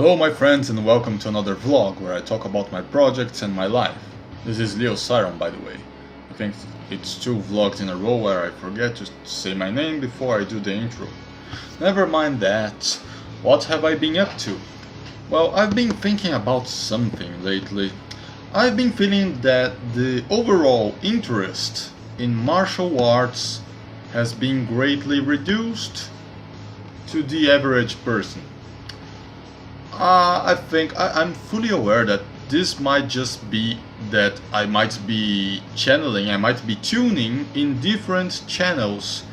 Hello my friends and welcome to another vlog where I talk about my projects and my life. This is LeoSyron, by the way. I think it's 2 vlogs in a row where I forget to say my name before I do the intro. Never mind that. What have I been up to? Well, I've been thinking about something lately. I've been feeling that the overall interest in martial arts has been greatly reduced to the average person. I'm fully aware that this might just be that I might be tuning in different channels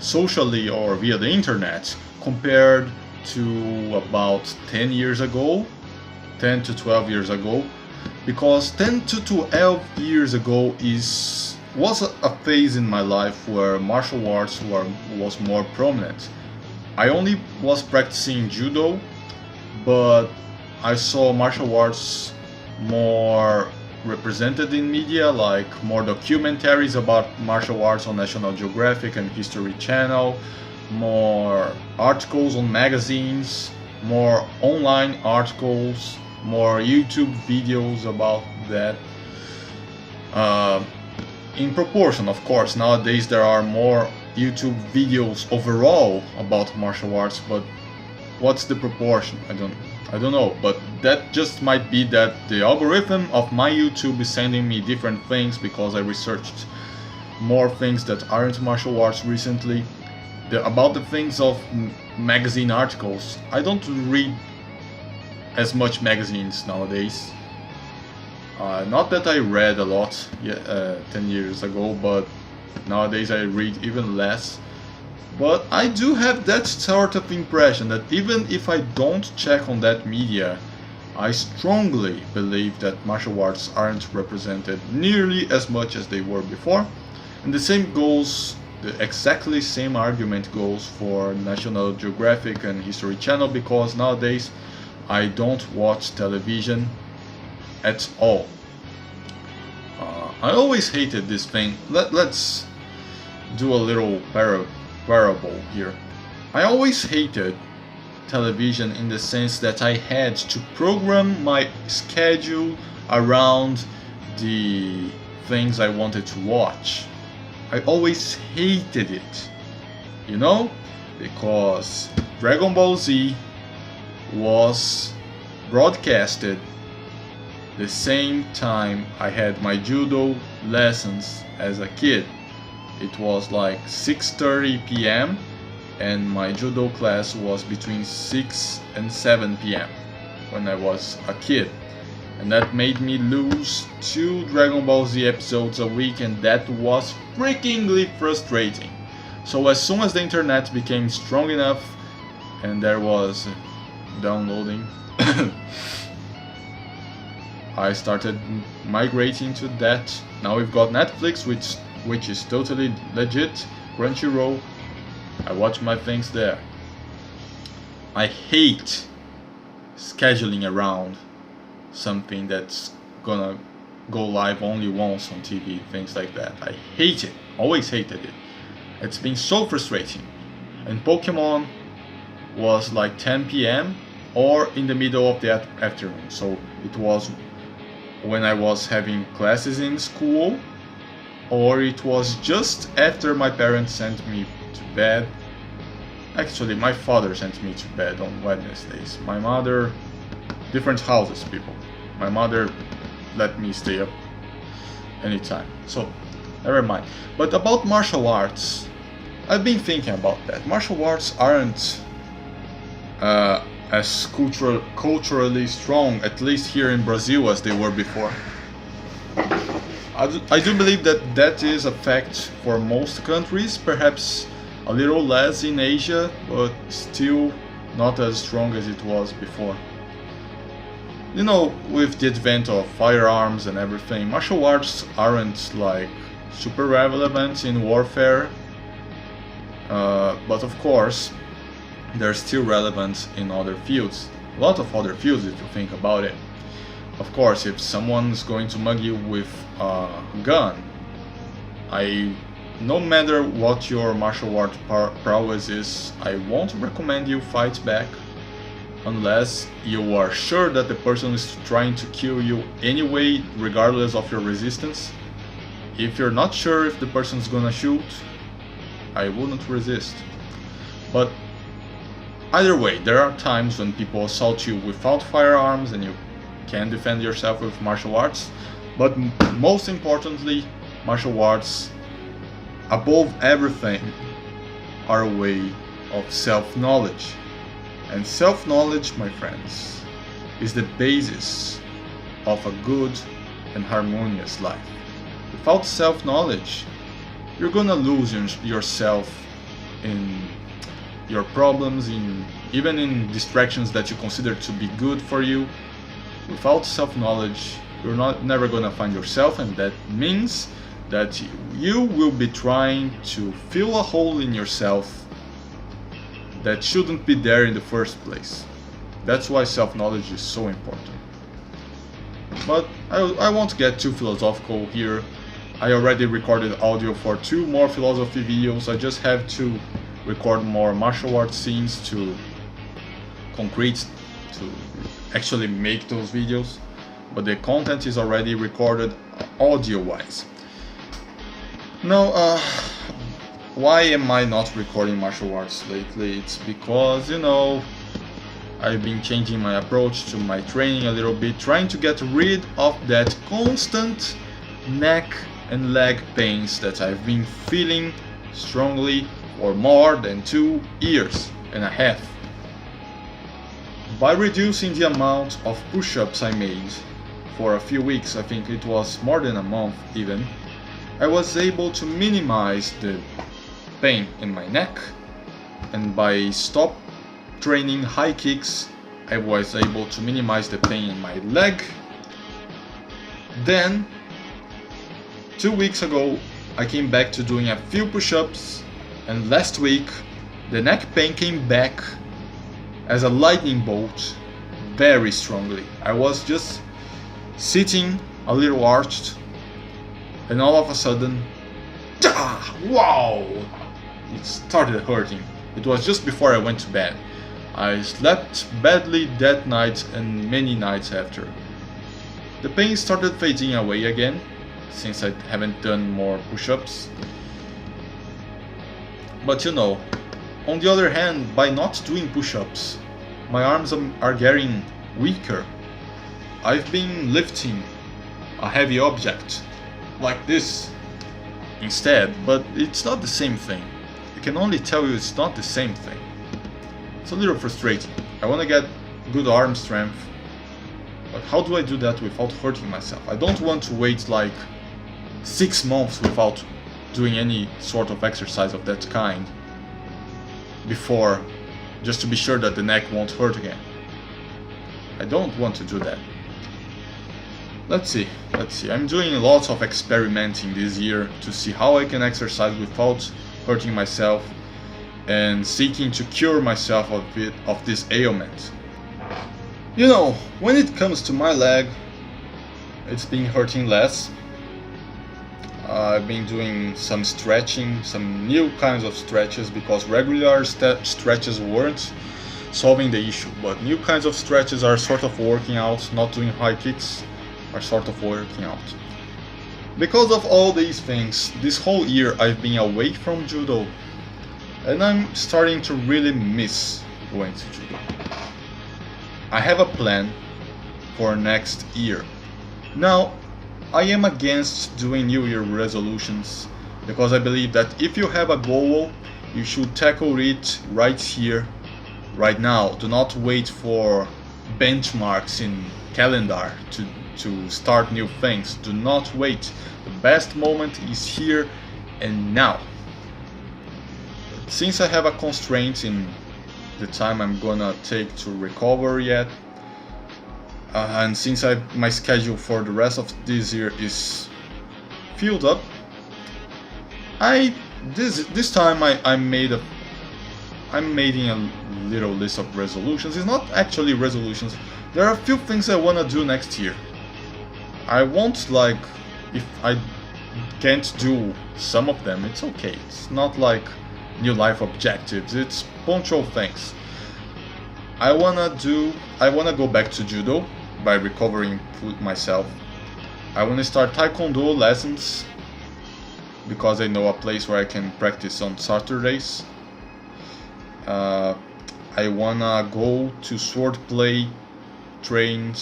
socially or via the internet compared to about 10 years ago, 10 to 12 years ago, because 10 to 12 years ago was a phase in my life where martial arts was more prominent. I only was practicing judo, but I saw martial arts more represented in media, like more documentaries about martial arts on National Geographic and History Channel, more articles on magazines, more online articles, more YouTube videos about that. In proportion, of course, nowadays there are more YouTube videos overall about martial arts, but what's the proportion? I don't know, but that just might be that the algorithm of my YouTube is sending me different things because I researched more things that aren't martial arts recently. About the things of magazine articles, I don't read as much magazines nowadays. Not that I read a lot 10 years ago, but nowadays I read even less. But I do have that sort of impression that even if I don't check on that media, I strongly believe that martial arts aren't represented nearly as much as they were before. And the exactly same argument goes for National Geographic and History Channel, because nowadays I don't watch television at all. I always hated this thing. Let's do a little parable here. I always hated television in the sense that I had to program my schedule around the things I wanted to watch. I always hated it, you know, because Dragon Ball Z was broadcasted the same time I had my judo lessons as a kid. It was like 6:30 p.m. and my judo class was between 6 and 7 p.m. when I was a kid. And that made me lose 2 Dragon Ball Z episodes a week, and that was freakingly frustrating. So as soon as the internet became strong enough and there was downloading, I started migrating to that. Now we've got Netflix, which is totally legit, Crunchyroll. I watch my things there. I hate scheduling around something that's gonna go live only once on TV, things like that. I hate it, always hated it. It's been so frustrating. And Pokemon was like 10 p.m. or in the middle of the afternoon, so it was when I was having classes in school, or it was just after my parents sent me to bed. Actually, my father sent me to bed on Wednesdays. My mother, different houses, people. My mother let me stay up anytime. So, never mind. But about martial arts, I've been thinking about that. Martial arts aren't as culturally strong, at least here in Brazil, as they were before. I do believe that is a fact for most countries, perhaps a little less in Asia, but still not as strong as it was before. You know, with the advent of firearms and everything, martial arts aren't like super relevant in warfare, but of course they're still relevant in other fields. A lot of other fields if you think about it. Of course, if someone's going to mug you with a gun, no matter what your martial art prowess is, I won't recommend you fight back. unless you are sure that the person is trying to kill you anyway, regardless of your resistance. If you're not sure if the person is gonna shoot, I wouldn't resist. But either way, there are times when people assault you without firearms and you can defend yourself with martial arts. But most importantly, martial arts, above everything, are a way of self-knowledge. And self-knowledge, my friends, is the basis of a good and harmonious life. Without self-knowledge, you're gonna lose yourself in your problems, even in distractions that you consider to be good for you. Without self-knowledge, you're never gonna find yourself, and that means that you will be trying to fill a hole in yourself that shouldn't be there in the first place. That's why self-knowledge is so important. But I won't get too philosophical here. I already recorded audio for 2 more philosophy videos. I just have to record more martial arts scenes to actually make those videos. But the content is already recorded audio-wise. Now, why am I not recording martial arts lately? It's because, you know, I've been changing my approach to my training a little bit, trying to get rid of that constant neck and leg pains that I've been feeling strongly for more than 2 years and a half. By reducing the amount of push-ups I made for a few weeks, I think it was more than a month even, I was able to minimize the pain in my neck, and by stop training high kicks, I was able to minimize the pain in my leg. Then 2 weeks ago I came back to doing a few push-ups, and last week the neck pain came back as a lightning bolt very strongly. I was just sitting a little arched, and all of a sudden, wow! It started hurting. It was just before I went to bed. I slept badly that night and many nights after. The pain started fading away again, since I haven't done more push-ups. But you know, on the other hand, by not doing push-ups, my arms are getting weaker. I've been lifting a heavy object like this instead, but it's not the same thing. I can only tell you it's not the same thing. It's a little frustrating. I want to get good arm strength, but how do I do that without hurting myself? I don't want to wait like 6 months without doing any sort of exercise of that kind before, just to be sure that the neck won't hurt again. I don't want to do that. Let's see. I'm doing lots of experimenting this year to see how I can exercise without hurting myself and seeking to cure myself of this ailment. You know, when it comes to my leg, it's been hurting less. I've been doing some stretching, some new kinds of stretches, because regular stretches weren't solving the issue, but new kinds of stretches are sort of working out. Not doing high kicks are sort of working out. Because of all these things, this whole year I've been away from judo, and I'm starting to really miss going to judo. I have a plan for next year. Now, I am against doing New Year resolutions, because I believe that if you have a goal, you should tackle it right here, right now. Do not wait for benchmarks in calendar to start new things. Do not wait. The best moment is here and now. Since I have a constraint in the time I'm gonna take to recover yet, and since my schedule for the rest of this year is filled up, this time I'm making a little list of resolutions. It's not actually resolutions. There are a few things I wanna do next year. I won't, like, if I can't do some of them, it's okay. It's not like new life objectives, it's punctual things. I wanna go back to judo by recovering myself. I wanna start taekwondo lessons because I know a place where I can practice on Saturdays. I wanna go to swordplay training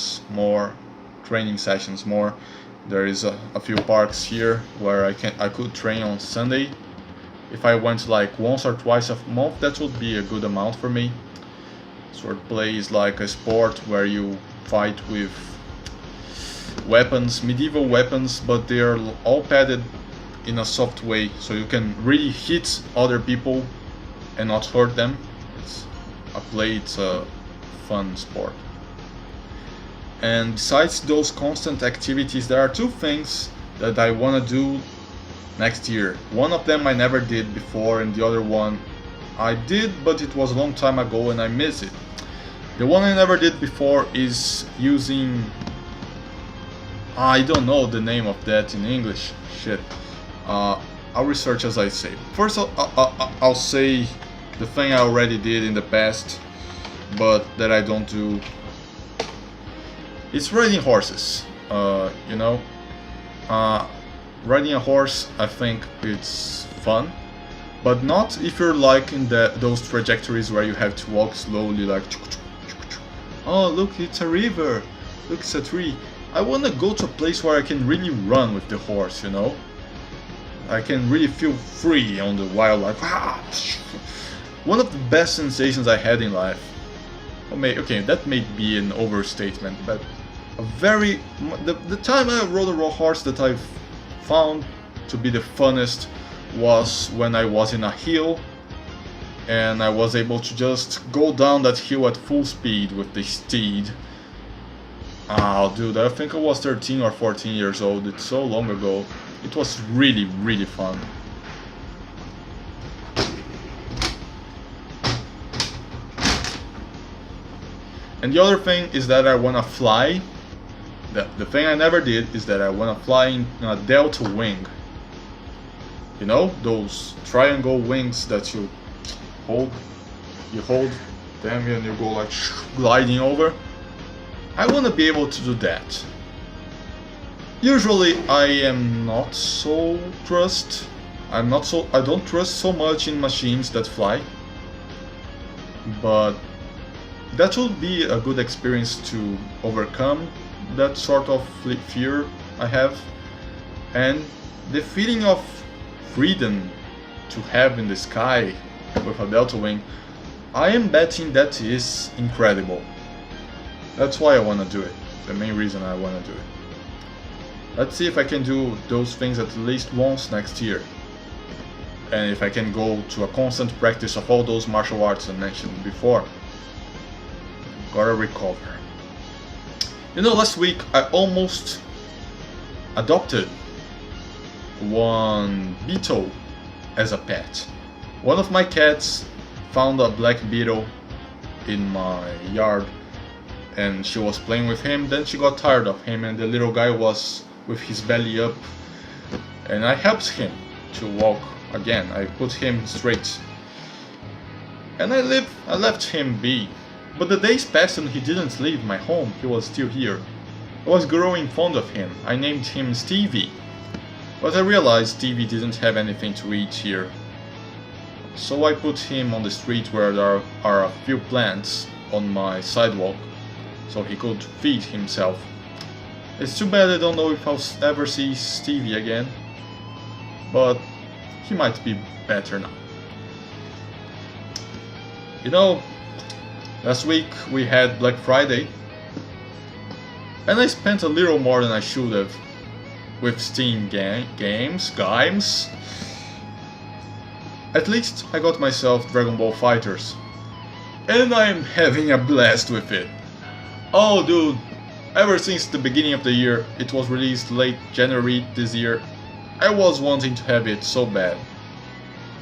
sessions more. There is a few parks here where I could train on Sunday. If I went like once or twice a month, that would be a good amount for me. Swordplay is like a sport where you fight with weapons, medieval weapons, but they are all padded in a soft way, so you can really hit other people and not hurt them. It's a fun sport. And besides those constant activities, there are two things that I want to do next year. One of them I never did before, and the other one I did, but it was a long time ago and I miss it. The one I never did before is using... I don't know the name of that in English. Shit. I'll research as I say. First I'll say the thing I already did in the past, but that I don't do. It's riding horses. You know, riding a horse, I think it's fun, but not if you're like in those trajectories where you have to walk slowly, like oh look, it's a river, look, it's a tree. I want to go to a place where I can really run with the horse, you know. I can really feel free on the wild, like one of the best sensations I had in life. Okay, that may be an overstatement, but the time I rode a raw horse that I found to be the funnest was when I was in a hill and I was able to just go down that hill at full speed with the steed. Oh dude, I think I was 13 or 14 years old, it's so long ago. It was really, really fun. And the other thing is that I wanna fly. The thing I never did is that I wanna fly in a delta wing. You know, those triangle wings that you hold them and you go like gliding over. I wanna be able to do that. Usually I am not so I don't trust so much in machines that fly, but that would be a good experience to overcome that sort of fear I have, and the feeling of freedom to have in the sky with a delta wing, I am betting that is incredible. That's why I want to do it, the main reason I want to do it. Let's see if I can do those things at least once next year, and if I can go to a constant practice of all those martial arts I mentioned before. Gotta recover. You know, last week I almost adopted one beetle as a pet. One of my cats found a black beetle in my yard and she was playing with him, then she got tired of him and the little guy was with his belly up and I helped him to walk again. I put him straight and I left him be. But the days passed and he didn't leave my home, he was still here. I was growing fond of him. I named him Stevie. But I realized Stevie didn't have anything to eat here. So I put him on the street where there are a few plants on my sidewalk, so he could feed himself. It's too bad I don't know if I'll ever see Stevie again, but he might be better now. You know, last week we had Black Friday, and I spent a little more than I should have with Steam games. At least I got myself Dragon Ball FighterZ, and I'm having a blast with it. Oh dude, ever since the beginning of the year, it was released late January this year, I was wanting to have it so bad.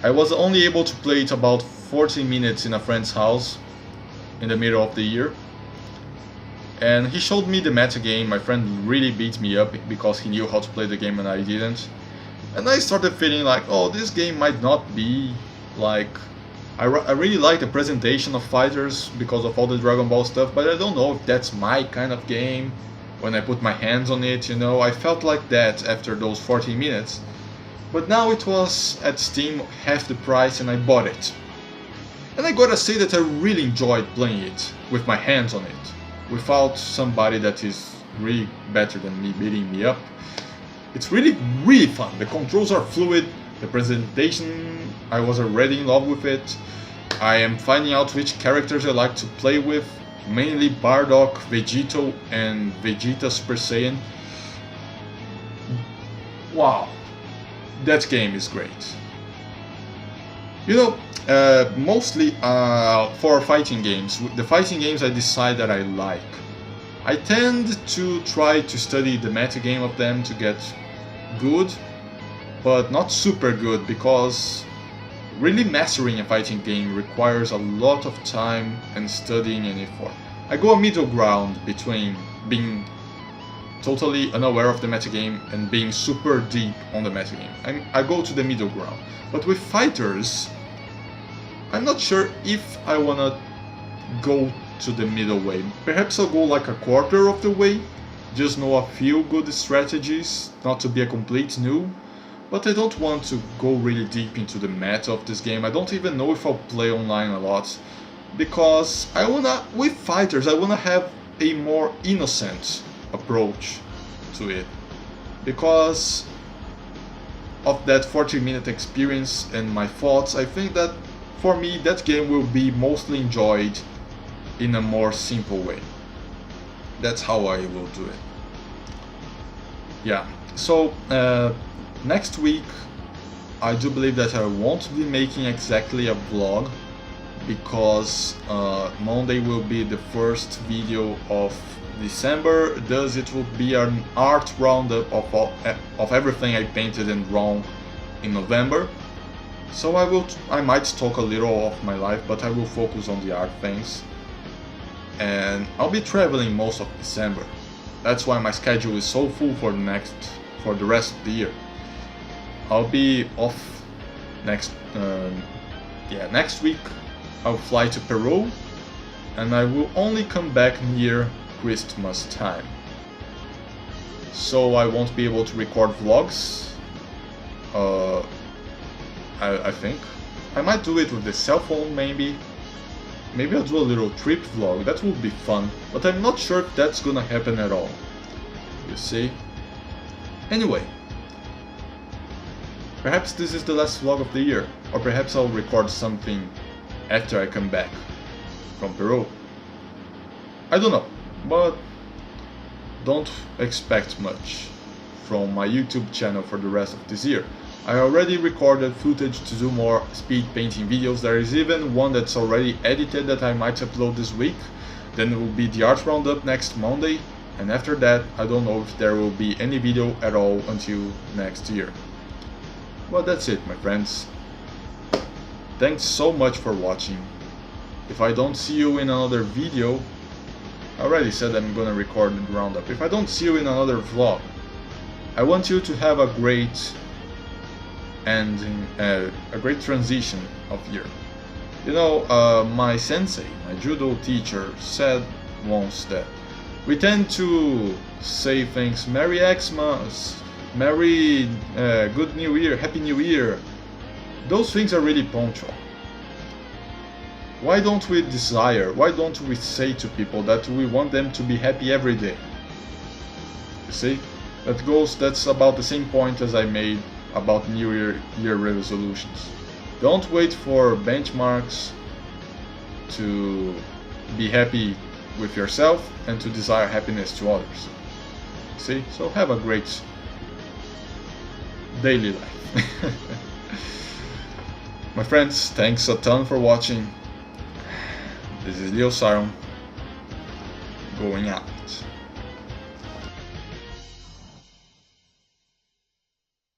I was only able to play it about 40 minutes in a friend's house in the middle of the year, and he showed me the meta game. My friend really beat me up because he knew how to play the game and I didn't, and I started feeling like, oh, this game might not be like I really like the presentation of fighters because of all the Dragon Ball stuff, but I don't know if that's my kind of game. When I put my hands on it, you know, I felt like that after those 14 minutes. But now it was at Steam half the price and I bought it. And I gotta say that I really enjoyed playing it with my hands on it, without somebody that is really better than me beating me up. It's really fun. The controls are fluid, the presentation, I was already in love with it. I am finding out which characters I like to play with, mainly Bardock, Vegito and Vegeta Super Saiyan. Wow, that game is great. You know, mostly for fighting games, the fighting games I decide that I like. I tend to try to study the metagame of them to get good, but not super good, because really mastering a fighting game requires a lot of time and studying and effort. I go a middle ground between being totally unaware of the metagame and being super deep on the metagame. I go to the middle ground. But with fighters, I'm not sure if I wanna go to the middle way. Perhaps I'll go like a quarter of the way, just know a few good strategies, not to be a complete noob. But I don't want to go really deep into the meta of this game. I don't even know if I'll play online a lot, because with fighters, I wanna have a more innocent approach to it. Because of that 40-minute experience and my thoughts, I think that for me that game will be mostly enjoyed in a more simple way. That's how I will do it. Yeah, so next week, I do believe that I won't be making exactly a vlog, because Monday will be the first video of December, thus it will be an art roundup of everything I painted and drawn in November. So I might talk a little of my life, but I will focus on the art things. And I'll be traveling most of December. That's why my schedule is so full for the rest of the year. I'll be off next week. I'll fly to Peru, and I will only come back near Christmas time. So I won't be able to record vlogs. I think I might do it with the cell phone, maybe. Maybe I'll do a little trip vlog. That would be fun, but I'm not sure if that's gonna happen at all. You see? Anyway. Perhaps this is the last vlog of the year, or perhaps I'll record something after I come back from Peru. I don't know, but don't expect much from my YouTube channel for the rest of this year. I already recorded footage to do more speed painting videos. There is even one that's already edited that I might upload this week. Then it will be the art roundup next Monday, and after that I don't know if there will be any video at all until next year. Well, that's it, my friends. Thanks so much for watching. If I don't see you in another video, I already said I'm gonna record the roundup. If I don't see you in another vlog, I want you to have a great ending, a great transition of year. You know, my sensei, my judo teacher, said once that we tend to say things, Merry Xmas, Merry Good New Year, Happy New Year. Those things are really punctual. Why don't we say to people that we want them to be happy every day? You see? That's about the same point as I made about New Year resolutions. Don't wait for benchmarks to be happy with yourself and to desire happiness to others. See? So have a great daily life. My friends, thanks a ton for watching. This is LeoSyron, going out.